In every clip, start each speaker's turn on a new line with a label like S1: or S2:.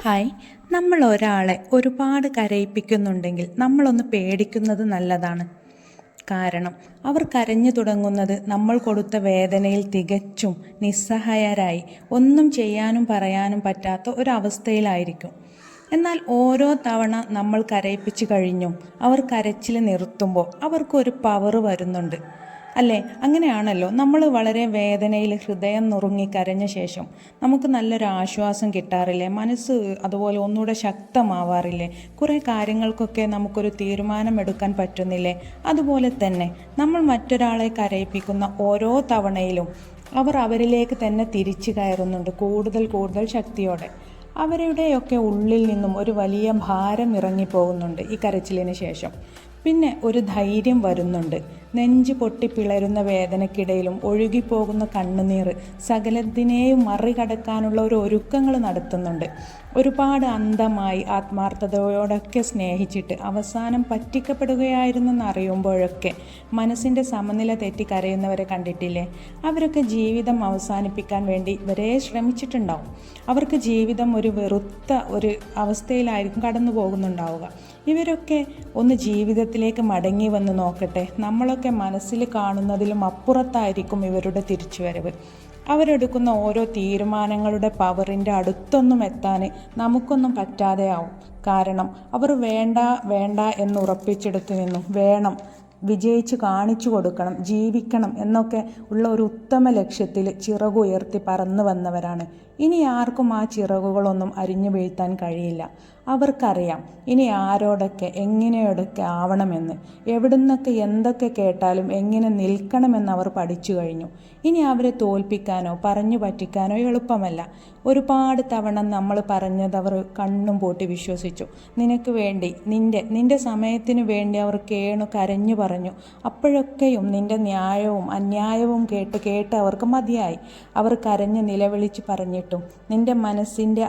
S1: Hi. നമ്മൾ ഒരാളെ ഒരുപാട് കരയിപ്പിക്കുന്നുണ്ടെങ്കിൽ നമ്മളൊന്ന് പേടിക്കുന്നത് നല്ലതാണ്. കാരണം അവർ കരഞ്ഞു തുടങ്ങുന്നത് നമ്മൾ കൊടുത്ത വേദനയിൽ തികച്ചും നിസ്സഹായരായി ഒന്നും ചെയ്യാനും പറയാനും പറ്റാത്ത ഒരവസ്ഥയിലായിരിക്കും. എന്നാൽ ഓരോ തവണ നമ്മൾ കരയിപ്പിച്ചു കഴിഞ്ഞും അവർ കരച്ചിൽ നിർത്തുമ്പോൾ അവർക്കൊരു പവർ വരുന്നുണ്ട് അല്ലേ? അങ്ങനെയാണല്ലോ. നമ്മൾ വളരെ വേദനയിൽ ഹൃദയം നുറുങ്ങി കരഞ്ഞ ശേഷം നമുക്ക് നല്ലൊരു ആശ്വാസം കിട്ടാറില്ലേ? മനസ്സ് അതുപോലെ ഒന്നുകൂടെ ശക്തമാവാറില്ലേ? കുറേ കാര്യങ്ങൾക്കൊക്കെ നമുക്കൊരു തീരുമാനമെടുക്കാൻ പറ്റുന്നില്ലേ? അതുപോലെ തന്നെ നമ്മൾ മറ്റൊരാളെ കരയിപ്പിക്കുന്ന ഓരോ തവണയിലും അവർ അവരിലേക്ക് തന്നെ തിരിച്ചു കയറുന്നുണ്ട് കൂടുതൽ കൂടുതൽ ശക്തിയോടെ. അവരുടെയൊക്കെ ഉള്ളിൽ നിന്നും ഒരു വലിയ ഭാരം ഇറങ്ങിപ്പോകുന്നുണ്ട് ഈ കരച്ചിലിന് ശേഷം. പിന്നെ ഒരു ധൈര്യം വരുന്നുണ്ട്. നെഞ്ച് പൊട്ടിപ്പിളരുന്ന വേദനയ്ക്കിടയിലും ഒഴുകിപ്പോകുന്ന കണ്ണുനീർ സകലത്തിനെയും മറികടക്കാനുള്ള ഒരു ഒരുക്കങ്ങൾ നടത്തുന്നുണ്ട്. ഒരുപാട് അന്ധമായി ആത്മാർത്ഥതയോടൊക്കെ സ്നേഹിച്ചിട്ട് അവസാനം പറ്റിക്കപ്പെടുകയായിരുന്നെന്ന് അറിയുമ്പോഴൊക്കെ മനസ്സിൻ്റെ സമനില തെറ്റി കരയുന്നവരെ കണ്ടിട്ടില്ലേ? അവരൊക്കെ ജീവിതം അവസാനിപ്പിക്കാൻ വേണ്ടി വരെ ശ്രമിച്ചിട്ടുണ്ടാവും. അവർക്ക് ജീവിതം ഒരു വെറുത്ത ഒരു അവസ്ഥയിലായിരിക്കും കടന്നു പോകുന്നുണ്ടാവുക. ഇവരൊക്കെ ഒന്ന് ജീവിതത്തിലേക്ക് മടങ്ങി വന്ന് നോക്കട്ടെ. നമ്മളൊക്കെ മനസ്സിൽ കാണുന്നതിലും അപ്പുറത്തായിരിക്കും ഇവരുടെ തിരിച്ചുവരവ്. അവരെടുക്കുന്ന ഓരോ തീരുമാനങ്ങളുടെ പവറിൻ്റെ അടുത്തൊന്നും എത്താൻ നമുക്കൊന്നും പറ്റാതെയാവും. കാരണം അവർ വേണ്ട വേണ്ട എന്ന് ഉറപ്പിച്ചെടുത്തു നിന്നും വേണം, വിജയിച്ച് കാണിച്ചു കൊടുക്കണം, ജീവിക്കണം എന്നൊക്കെ ഉള്ള ഒരു ഉത്തമ ലക്ഷ്യത്തിൽ ചിറകുയർത്തി പറന്നു വന്നവരാണ്. ഇനി ആർക്കും ആ ചിറകുകളൊന്നും അരിഞ്ഞു വീഴ്ത്താൻ കഴിയില്ല. അവർക്കറിയാം ഇനി ആരോടൊക്കെ എങ്ങനെയോടൊക്കെ ആവണമെന്ന്, എവിടുന്നൊക്കെ എന്തൊക്കെ കേട്ടാലും എങ്ങനെ നിൽക്കണമെന്ന് അവർ പഠിച്ചു കഴിഞ്ഞു. ഇനി അവരെ തോൽപ്പിക്കാനോ പറഞ്ഞു പറ്റിക്കാനോ എളുപ്പമല്ല. ഒരുപാട് തവണ നമ്മൾ പറഞ്ഞത് അവർ കണ്ണും പൂട്ടി വിശ്വസിച്ചു. നിനക്ക് വേണ്ടി നിന്റെ സമയത്തിന് വേണ്ടി അവർ കരഞ്ഞു പറഞ്ഞു. അപ്പോഴൊക്കെയും നിന്റെ ന്യായവും അന്യായവും കേട്ട് അവർക്ക് മതിയായി. അവർ കരഞ്ഞ് നിലവിളിച്ച് പറഞ്ഞിട്ടും നിന്റെ മനസ്സിൻ്റെ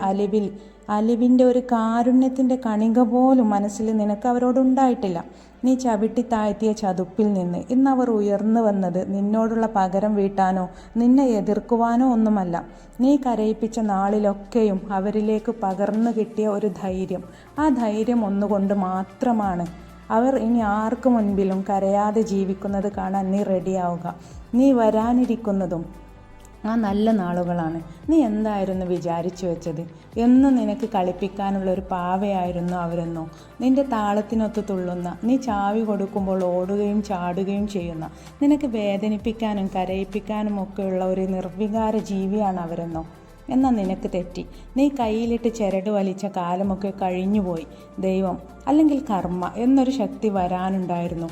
S1: അലിവിൻ്റെ ഒരു കാരുണ്യത്തിൻ്റെ കണിക പോലും മനസ്സിൽ നിനക്ക് അവരോടുണ്ടായിട്ടില്ല. നീ ചവിട്ടി താഴ്ത്തിയ ചതുപ്പിൽ നിന്ന് ഇന്നവർ ഉയർന്നു വന്നത് നിന്നോടുള്ള പകരം വീട്ടാനോ നിന്നെ എതിർക്കുവാനോ ഒന്നുമല്ല. നീ കരയിപ്പിച്ച നാളിലൊക്കെയും അവരിലേക്ക് പകർന്നു കിട്ടിയ ഒരു ധൈര്യം, ആ ധൈര്യം ഒന്നുകൊണ്ട് മാത്രമാണ് അവർ ഇനി ആർക്കു മുൻപിലും കരയാതെ ജീവിക്കുന്നത് കാണാൻ നീ റെഡിയാവുക. നീ വരാനിരിക്കുന്നതും ആ നല്ല നാളുകളാണ്. നീ എന്തായിരുന്നു വിചാരിച്ചു വെച്ചത്? എന്നും നിനക്ക് കളിപ്പിക്കാനുള്ള ഒരു പാവയായിരുന്നു അവരെന്നോ? നിന്റെ താളത്തിനൊത്ത് തുള്ളുന്ന, നീ ചാവി കൊടുക്കുമ്പോൾ ഓടുകയും ചാടുകയും ചെയ്യുന്ന, നിനക്ക് വേദനിപ്പിക്കാനും കരയിപ്പിക്കാനും ഒക്കെയുള്ള ഒരു നിർവികാര ജീവിയാണ് അവരെന്നോ? എന്നാൽ നിനക്ക് തെറ്റി. നീ കയ്യിലിട്ട് ചരട് വലിച്ച കാലമൊക്കെ കഴിഞ്ഞുപോയി. ദൈവം അല്ലെങ്കിൽ കർമ്മ എന്നൊരു ശക്തി വരാനുണ്ടായിരുന്നു.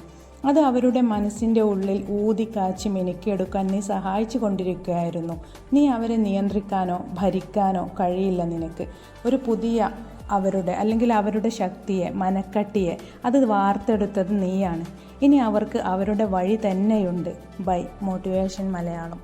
S1: അത് അവരുടെ മനസ്സിൻ്റെ ഉള്ളിൽ ഊതിക്കാച്ചി മിനുക്കിയെടുക്കാൻ നീ സഹായിച്ചു കൊണ്ടിരിക്കുകയായിരുന്നു. നീ അവരെ നിയന്ത്രിക്കാനോ ഭരിക്കാനോ കഴിയില്ല നിനക്ക്. ഒരു പുതിയ അവരുടെ ശക്തിയെ, മനക്കട്ടിയെ അത് വാർത്തെടുത്തത് നീയാണ്. ഇനി അവർക്ക് അവരുടെ വഴി തന്നെയുണ്ട്. By motivation Malayalam.